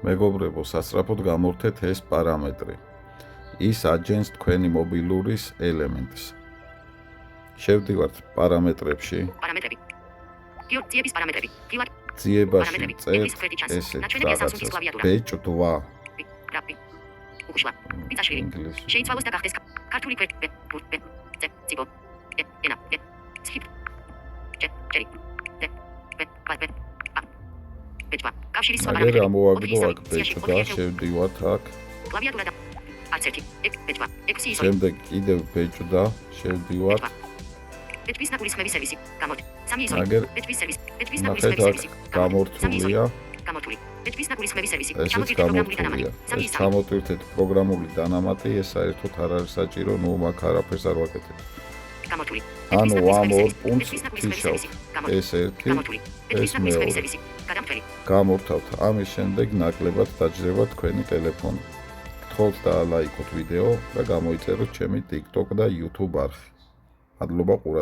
მეგობრებო, სასწრაფოდ გამორთეთ ეს პარამეტრი. ის აჯენს თქვენი მობილურის ელემენტს. შევდივართ პარამეტრებში. პარამეტრები. ძიების პარამეტრები. ძიებაში წერთ ესეთ რაღაცას. ბეჭდვა. უხუშლა. პიცაშვილი. შეიცვალოს და გახდეს ქართული ქვერტი. ციბო. ენა. ციფ. ჯერი. ბეჭდვა. კავშირის სხვა პარამეტრები. აგერ ამოვაგდო აქ ბეჭდვა, შევდივართ აქ. კლავიატურა და არც ერთი. ბეჭდვა. 6 ისო. შემდეგ კიდევ ბეჭდვა, შევდივართ. ბეჭდვის ნაკურისმები სერვისი. გამორთული. 3 ისო. აგერ ბეჭდვის სერვისი. ბეჭდვის ნაკურისმები სერვისი. გამორთულია. გამორთული. ბეჭდვის ნაკურისმები სერვისი. ეს გამორთულია. ეს ჩამოტვირთეთ პროგრამული დანამატი, ეს საერთოდ არ არის საჭირო, ნუ მაგ არაფერს არ ვაკეთებ. გამორთული. ანუ ამ ორ პუნქტს ვთიშავთ. ეს ერთი, ეს მეორე. გამორთავთ. ამის შემდეგ ნაკლებად დაჯდება თქვენი ტელეფონი. გთხოვთ დაალაიქოთ ვიდეო და გამოიწეროთ ჩემი TikTok და YouTube არხი. მადლობა ყურადღებისთვის.